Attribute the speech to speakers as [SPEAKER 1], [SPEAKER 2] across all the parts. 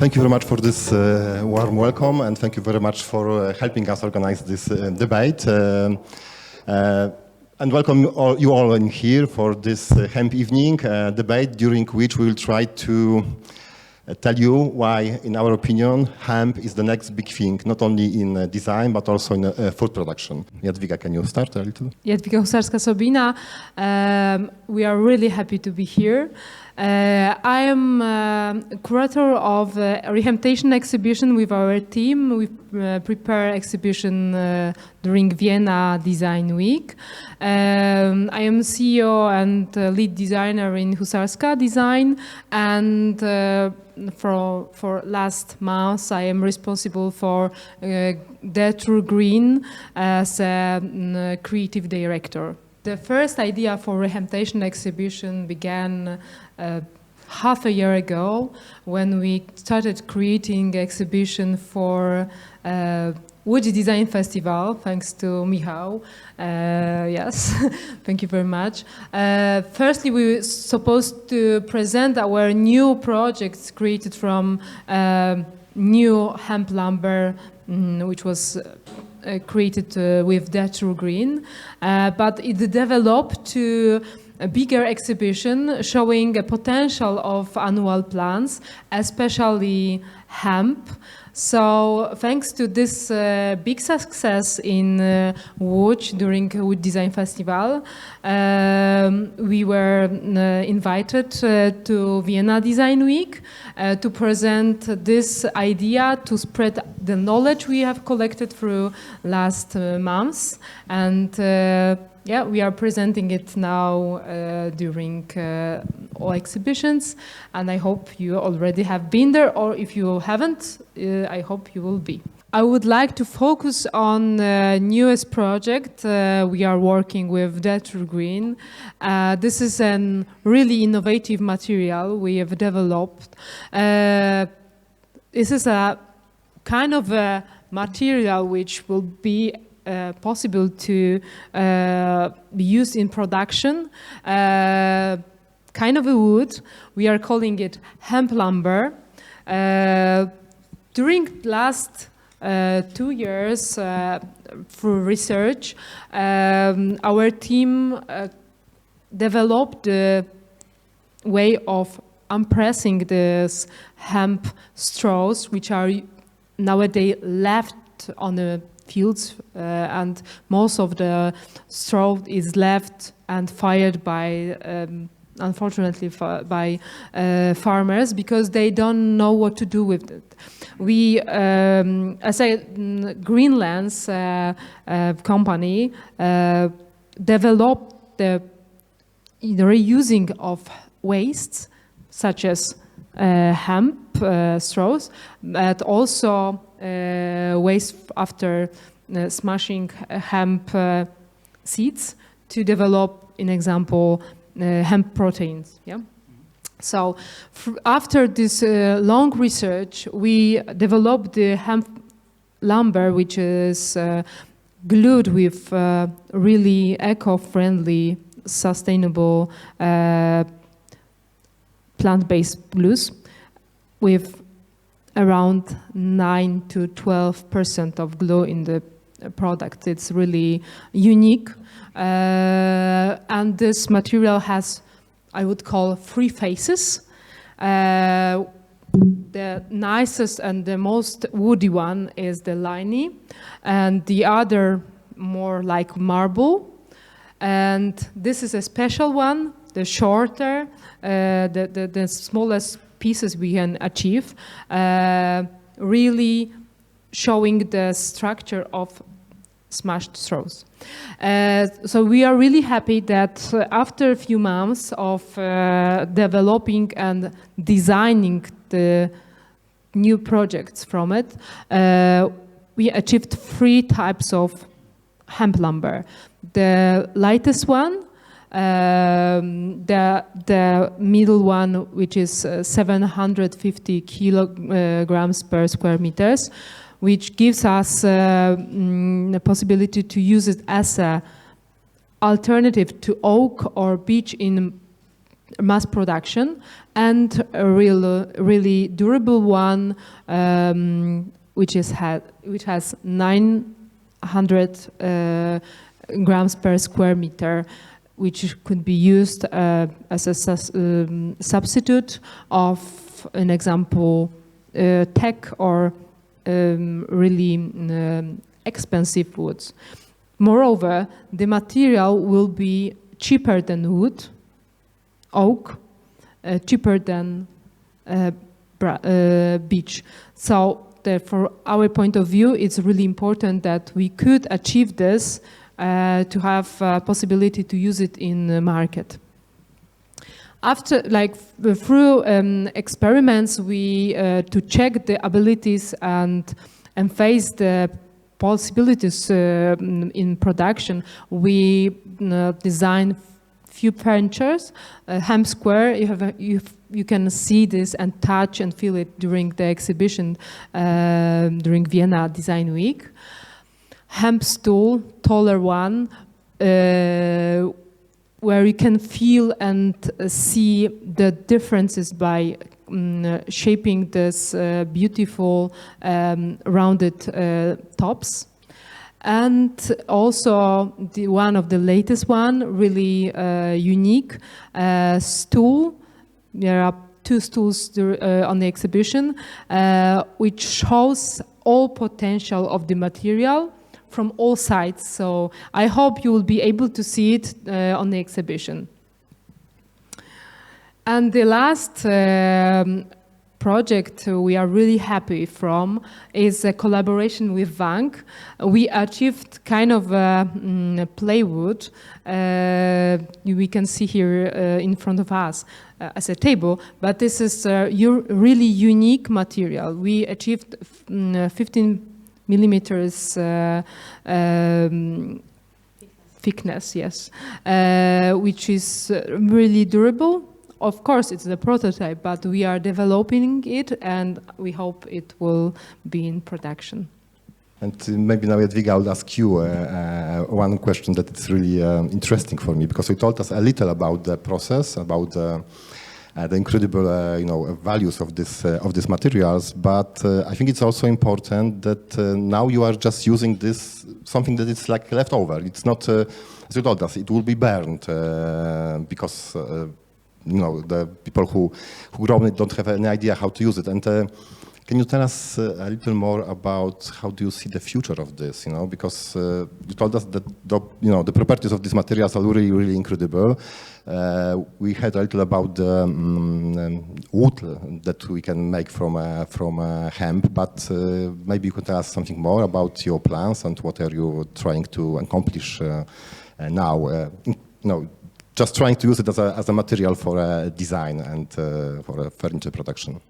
[SPEAKER 1] Thank you very much for this warm welcome, and thank you very much for helping us organize this debate. And welcome you all in here for this hemp evening debate, during which we will try to tell you why, in our opinion, hemp is the next big thing, not only in design, but also in food production. Jadwiga, can you start a little?
[SPEAKER 2] Jadwiga Husarska, Sabina. We are really happy to be here. I am curator of a Re-Hemptation exhibition with our team. We prepare exhibition during Vienna Design Week. I am CEO and lead designer in Husarska Design, and for last month I am responsible for True Green as a creative director. The first idea for Re-Hemptation exhibition began half a year ago when we started creating exhibition for Wood Design Festival, thanks to Michał. Yes, thank you very much. Firstly, we were supposed to present our new projects created from new hemp lumber, which was created with True Green, but it developed to a bigger exhibition showing a potential of annual plants, especially hemp. So thanks to this big success in Wood during Wood Design Festival, we were invited to Vienna Design Week to present this idea, to spread the knowledge we have collected through last months. And yeah, we are presenting it now during all exhibitions, and I hope you already have been there, or if you haven't, I hope you will be. I would like to focus on the newest project we are working with, True Green. This is a really innovative material we have developed. This is a kind of a material which will be possible to be used in production, kind of a wood. We are calling it hemp lumber. During last 2 years, through research, our team developed the way of impressing these hemp straws, which are nowadays left on the fields, and most of the straw is left and fired by, unfortunately, by farmers because they don't know what to do with it. We, as a Greenland's company, developed the reusing of wastes, such as hemp straws, but also waste after smashing hemp seeds to develop, in example, hemp proteins. Yeah. So after this long research, we developed the hemp lumber, which is glued with really eco-friendly, sustainable plant-based glues with around 9 to 12% of glue in the product. It's really unique. And this material has, I would call, 3 faces. The nicest and the most woody one is the liney, and the other more like marble. And this is a special one, the shorter, the smallest pieces we can achieve, really showing the structure of smashed straws. So we are really happy that after a few months of developing and designing the new projects from it, we achieved 3 types of hemp lumber. The lightest one, the middle one, which is 750 kilograms per square meters, which gives us the possibility to use it as an alternative to oak or beech in mass production, and a really durable one, which has 900 grams per square meter, which could be used as a substitute of an example tech or really expensive woods. Moreover, the material will be cheaper than wood, oak, cheaper than beech. So for our point of view, it's really important that we could achieve this to have a possibility to use it in the market. After, through experiments, we to check the abilities and face the possibilities in production, we designed few furnitures. HempSquare, you can see this and touch and feel it during the exhibition during Vienna Design Week. HempStool, taller one, where you can feel and see the differences by shaping this beautiful rounded tops. And also one of the latest one, really unique stool. There are 2 stools on the exhibition, which shows all potential of the material from all sides. So I hope you will be able to see it on the exhibition. And the last project we are really happy from is a collaboration with Vank. We achieved kind of a plywood. We can see here in front of us as a table, but this is a really unique material. We achieved 15 millimeters thickness, yes, which is really durable. Of course, it's the prototype, but we are developing it, and we hope it will be in production.
[SPEAKER 1] And maybe now, Jadwiga, I will ask you one question that is really interesting for me, because you told us a little about the process, about the incredible values of these materials, but I think it's also important that now you are just using this, something that is like leftover. It's not, as you told us, it will be burned because the people who grow it don't have any idea how to use it. And can you tell us a little more about how do you see the future of this? Because you told us that the properties of these materials are really, really incredible. We heard a little about the wood that we can make from hemp, but maybe you could tell us something more about your plans and what are you trying to accomplish now? Just trying to use it as a material for design and for furniture production.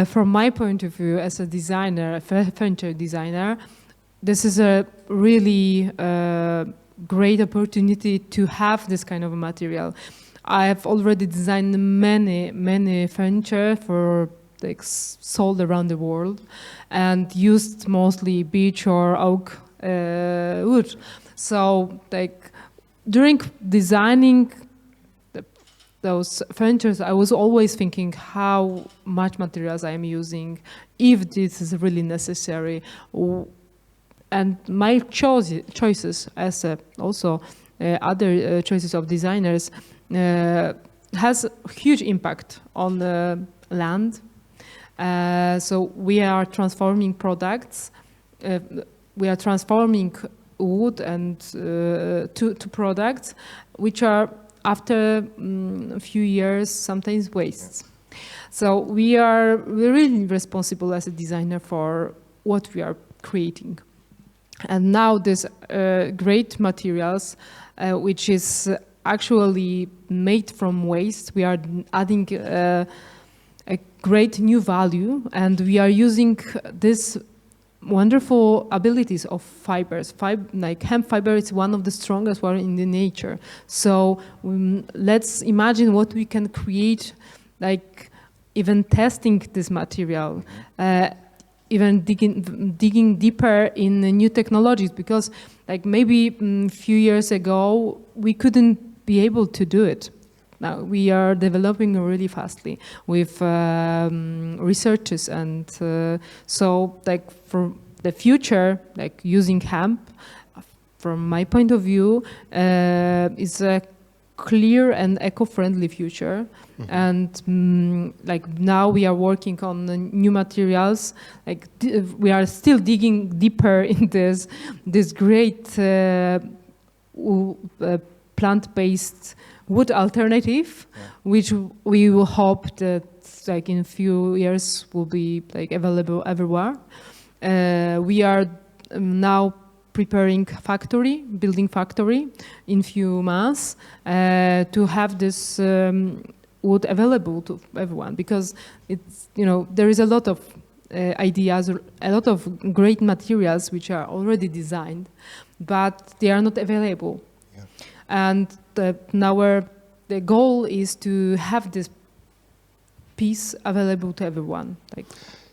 [SPEAKER 2] From my point of view, as a designer, a furniture designer, this is a really great opportunity to have this kind of material. I have already designed many furniture for sold around the world, and used mostly beech or oak wood. So during designing those furnitures, I was always thinking how much materials I am using, if this is really necessary. And my choices, as also other choices of designers, has a huge impact on the land. So we are transforming products, we are transforming wood and to products which are after a few years sometimes wastes. So we're really responsible as a designer for what we are creating. And now this great materials which is actually made from waste, we are adding a great new value, and we are using this wonderful abilities of fibers. Like hemp fiber is one of the strongest one in the nature. So let's imagine what we can create, like even testing this material, even digging deeper in the new technologies, because like maybe a few years ago we couldn't be able to do it. now we are developing really fastly with researches, and so like for the future, like using hemp, from my point of view, is a clear and eco-friendly future. And like now we are working on new materials. Like we are still digging deeper in this great plant-based wood alternative, which we will hope that like in a few years will be like available everywhere. We are now preparing building factory in few months to have this wood available to everyone, because it's, you know, there is a lot of ideas, a lot of great materials which are already designed, but they are not available. Yeah. And now the goal is to have this piece available to everyone, like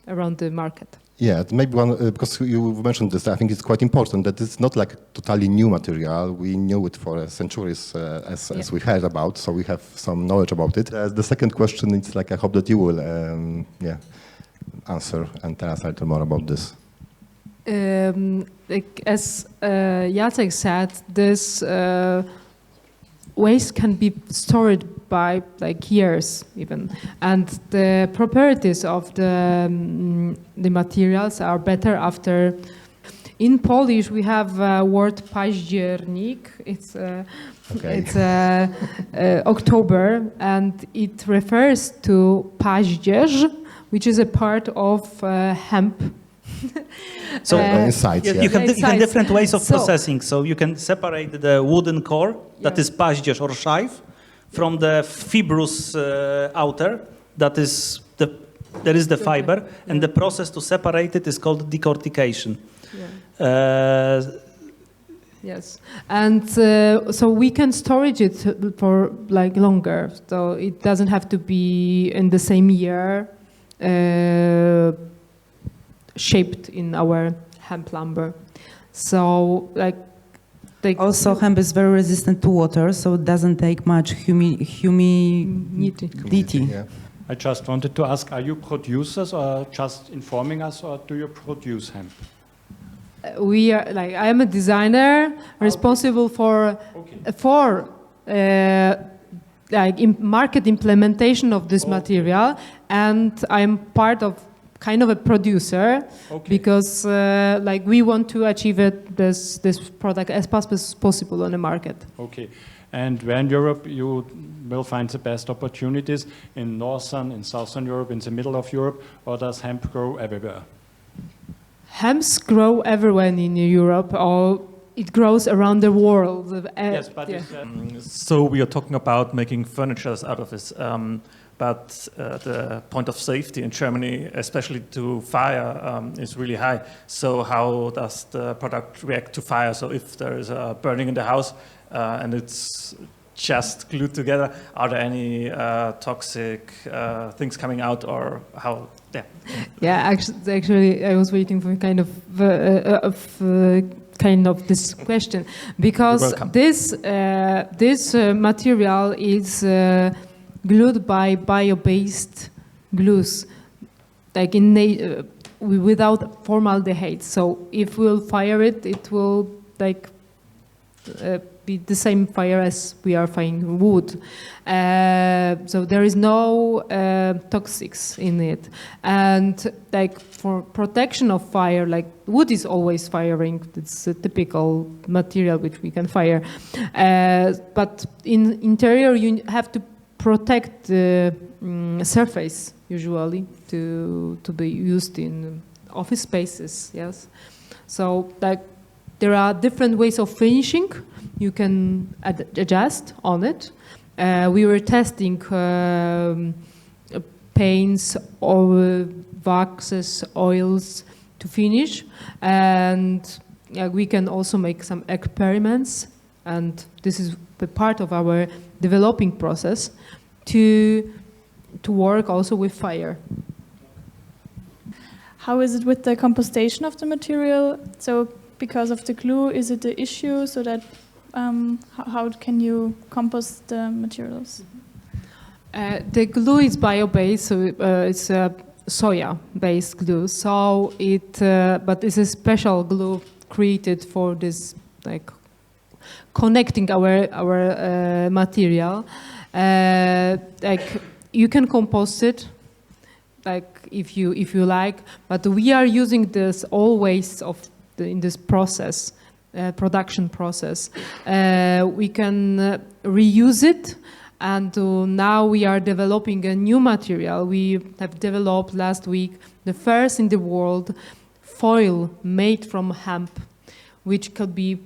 [SPEAKER 2] around the market.
[SPEAKER 1] Yeah, maybe one, because you mentioned this, I think it's quite important that it's not like totally new material. We knew it for centuries, as we heard about, so we have some knowledge about it. The second question, it's like, I hope that you will answer and tell us a little more about this.
[SPEAKER 2] Like, as Jacek said, this waste can be stored by like years even, and the properties of the materials are better after. In Polish we have a word październik. It's October, and it refers to paździerz, which is a part of hemp.
[SPEAKER 3] So
[SPEAKER 1] insights,
[SPEAKER 3] you have different ways of processing. So you can separate the wooden core, that is paździerz or szajf, from the fibrous outer, that is there is the fiber, and the process to separate it is called decortication. Yeah.
[SPEAKER 2] Yes, and so we can storage it for like longer, so it doesn't have to be in the same year. Shaped in our hemp lumber. So like
[SPEAKER 4] also hemp is very resistant to water, so it doesn't take much humidity.
[SPEAKER 1] Yeah.
[SPEAKER 5] I just wanted to ask, are you producers or just informing us, or do you produce hemp?
[SPEAKER 2] We are like, I am a designer responsible for market implementation of this material, and I'm part of kind of a producer, because like we want to achieve this product as fast as possible on the market. Okay,
[SPEAKER 5] and where in Europe you will find the best opportunities? In northern, in southern Europe, in the middle of Europe, or does hemp grow everywhere?
[SPEAKER 2] Hemps grow everywhere in Europe, or it grows around the world.
[SPEAKER 5] Yes, but
[SPEAKER 6] so we are talking about making furniture out of this. But the point of safety in Germany, especially to fire, is really high. So how does the product react to fire? So if there is a burning in the house and it's just glued together, are there any toxic things coming out, or how? Yeah.
[SPEAKER 2] Yeah, actually, I was waiting for kind of this question, because this material is glued by bio-based glues, like without formaldehyde. So if we'll fire it, it will like be the same fire as we are firing wood. So there is no toxics in it. And like for protection of fire, like wood is always firing. It's a typical material which we can fire. But in interior, you have to protect the surface usually to be used in office spaces. Yes, so like there are different ways of finishing. You can adjust on it. We were testing paints, or waxes, oils to finish, and we can also make some experiments. And this is the part of our developing process to work also with fire.
[SPEAKER 7] How is it with the compostation of the material? So because of the glue, is it the issue? So that how can you compost the materials?
[SPEAKER 2] The glue is bio-based, so it's a soya-based glue. So but it's a special glue created for this, like connecting our material. Like you can compost it, like if you like, but we are using this all waste in this process, production process. We can reuse it. And now we are developing a new material. We have developed last week the first in the world foil made from hemp, which could be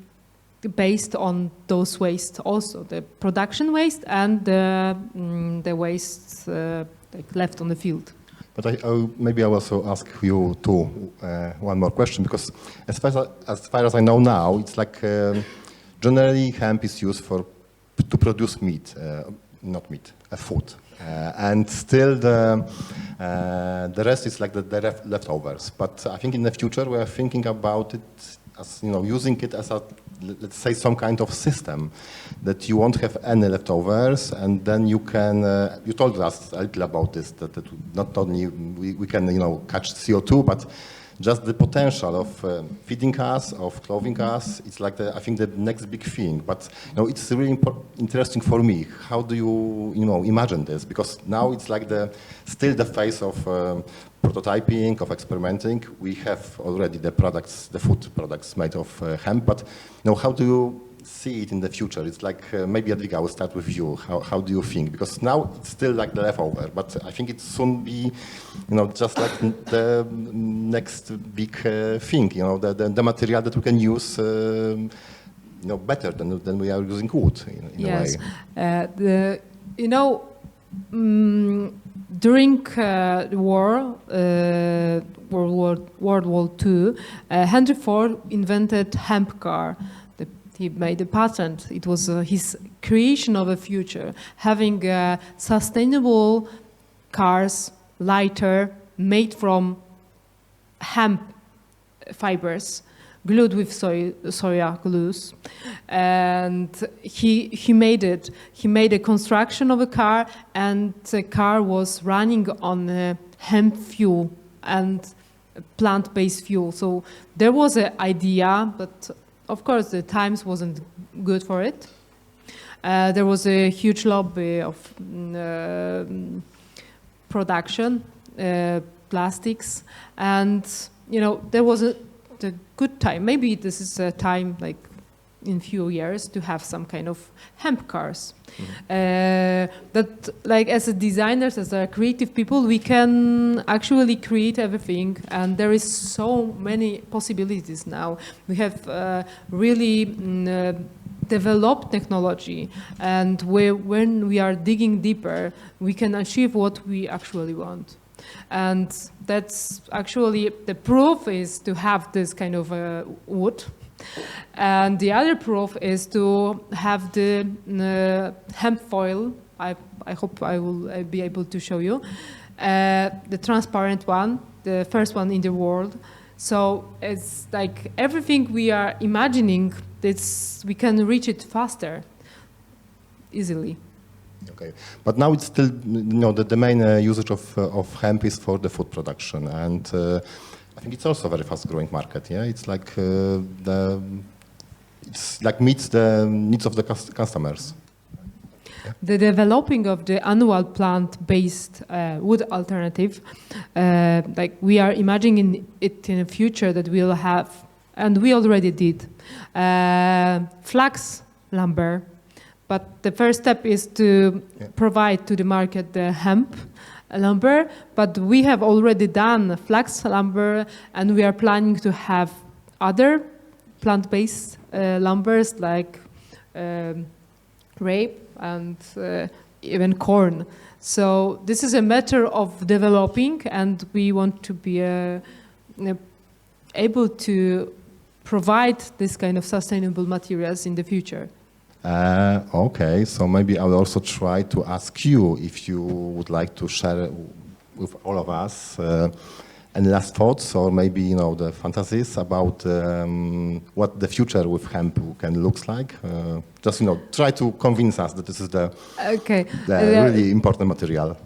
[SPEAKER 2] based on those wastes also, the production waste and the waste like left on the field.
[SPEAKER 1] But maybe I will also ask you too one more question, because as far as I know now, it's like generally hemp is used to produce meat. Not meat, food, and still the rest is like the leftovers. But I think in the future we are thinking about it as using it as a, let's say, some kind of system that you won't have any leftovers, and then you can. You told us a little about this that not only we can catch CO2, but just the potential of feeding us, of clothing us, it's like I think the next big thing. But it's really interesting for me. How do you imagine this? Because now it's like still the phase of prototyping, of experimenting. We have already the food products made of hemp. But how do you see it in the future? It's like maybe Jadwiga, I will start with you. How do you think? Because now it's still like the leftover, but I think it soon be, just like the next big thing. The material that we can use, better than we are using wood in a way.
[SPEAKER 2] During the war, World War II, Henry Ford invented hemp car. He made a patent. It was his creation of a future, having sustainable cars, lighter, made from hemp fibers, glued with soya glues. And he made it. He made a construction of a car, and the car was running on hemp fuel and plant-based fuel. So there was an idea, but of course, the times wasn't good for it. There was a huge lobby of production, plastics, and there was a good time. Maybe this is a time, like in few years, to have some kind of hemp cars. But like as a designers, as a creative people, we can actually create everything, and there is so many possibilities now. We have really developed technology, and when we are digging deeper, we can achieve what we actually want. And that's actually the proof is to have this kind of wood. And the other proof is to have the hemp foil. I hope I will be able to show you. The transparent one, the first one in the world. So it's like everything we are imagining, we can reach it faster, easily.
[SPEAKER 1] Okay, but now it's still, the main usage of hemp is for the food production, and I think it's also a very fast-growing market. Yeah, it's like meets the needs of the customers.
[SPEAKER 2] The developing of the annual plant-based wood alternative, like we are imagining it in the future that we'll have, and we already did, flax lumber. But the first step is to provide to the market the hemp lumber, but we have already done flax lumber, and we are planning to have other plant-based lumbers like rape and even corn. So this is a matter of developing, and we want to be able to provide this kind of sustainable materials in the future.
[SPEAKER 1] Okay, so maybe I will also try to ask you if you would like to share with all of us any last thoughts or maybe, you know, the fantasies about what the future with hemp can looks like? Just, you know, try to convince us that this is the really important material.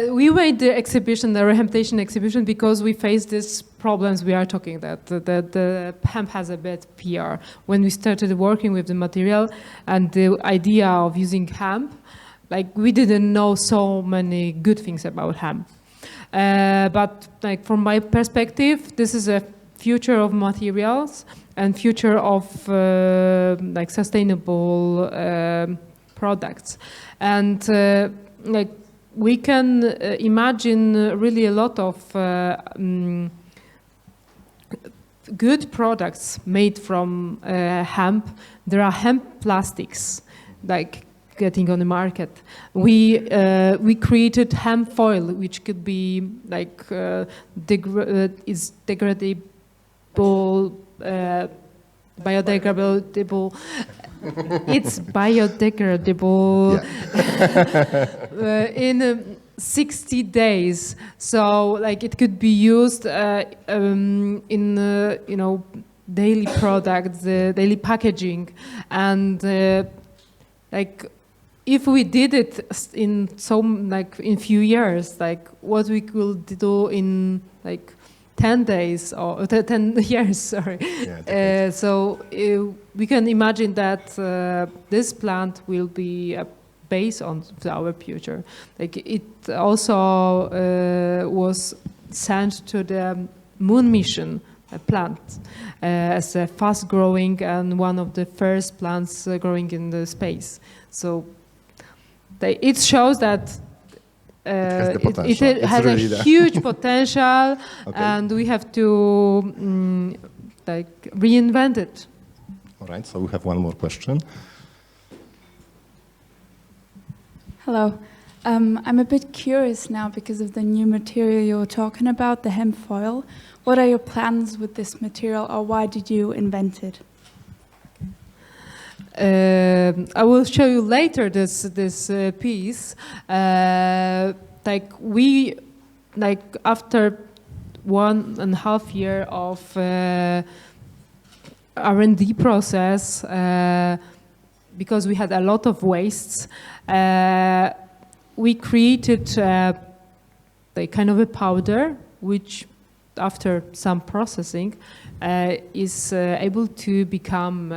[SPEAKER 2] We made the exhibition, the Re-Hemptation exhibition, because we faced these problems we are talking that the hemp has a bad PR. When we started working with the material and the idea of using hemp, like we didn't know so many good things about hemp. But like from my perspective, this is a future of materials and future of like sustainable products. And like we can imagine really a lot of good products made from hemp. There are hemp plastics, like getting on the market. We created hemp foil, which could be like is degradable, biodegradable. It's biodegradable in 60 days. So like it could be used in you know, daily products, daily packaging, and like if we did it in in few years, like what we could do in like 10 days or 10 years, sorry. Yeah, so we can imagine that this plant will be a base on our future. Like it also was sent to the moon mission, a plant, as a fast-growing and one of the first plants growing in the space. So it shows that it has a huge potential, and we have to like reinvent it.
[SPEAKER 1] All right, so we have one more question.
[SPEAKER 8] Hello. I'm a bit curious now because of the new material you were talking about, the hemp foil. What are your plans with this material, or why did you invent it?
[SPEAKER 2] I will show you later this piece. Like we, like after 1.5 years of R&D process, because we had a lot of wastes, we created like kind of a powder, which after some processing is able to become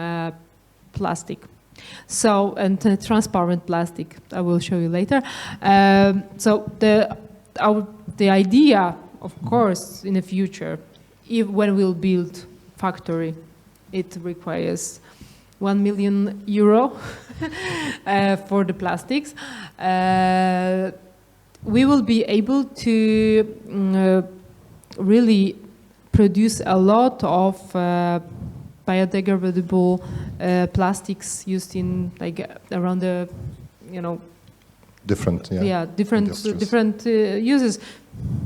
[SPEAKER 2] plastic. So, and transparent plastic, I will show you later. So the idea, of course, in the future, when we'll build factory, it requires €1 million for the plastics. We will be able to really produce a lot of biodegradable plastics used in like around the, you know, different uses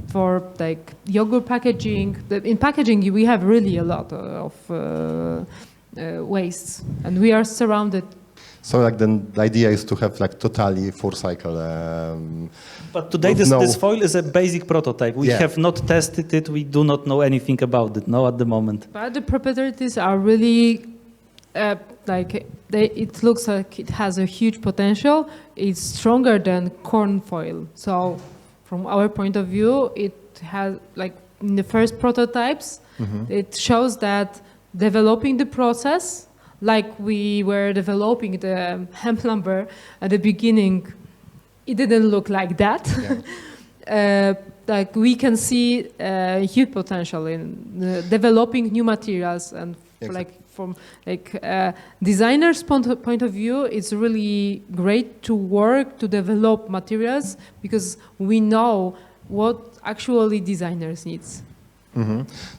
[SPEAKER 2] for like yogurt packaging. In packaging, we have really a lot of wastes, and we are surrounded.
[SPEAKER 1] So like then the idea is to have like totally full cycle.
[SPEAKER 3] But today this foil is a basic prototype. We have not tested it. We do not know anything about it now at the moment.
[SPEAKER 2] But the properties are really it looks like it has a huge potential. It's stronger than corn foil. So from our point of view, it has like in the first prototypes, it shows that developing the process, like we were developing the hemp lumber at the beginning, it didn't look like that. Yeah. Like we can see huge potential in developing new materials, and from designer's point of view, it's really great to work to develop materials because we know what actually designers needs.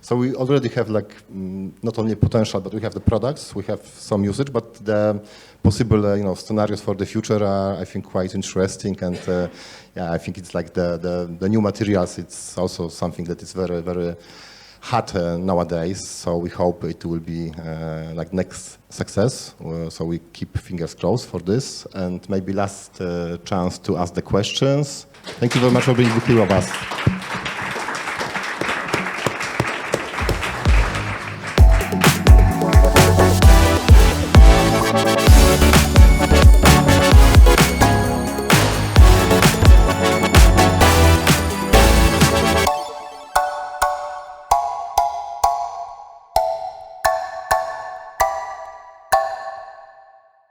[SPEAKER 1] So we already have like not only potential, but we have the products, we have some usage, but the possible scenarios for the future are, I think, quite interesting. And I think it's like the new materials. It's also something that is very, very hot nowadays. So we hope it will be like next success. So we keep fingers crossed for this. And maybe last chance to ask the questions. Thank you very much for being here with us.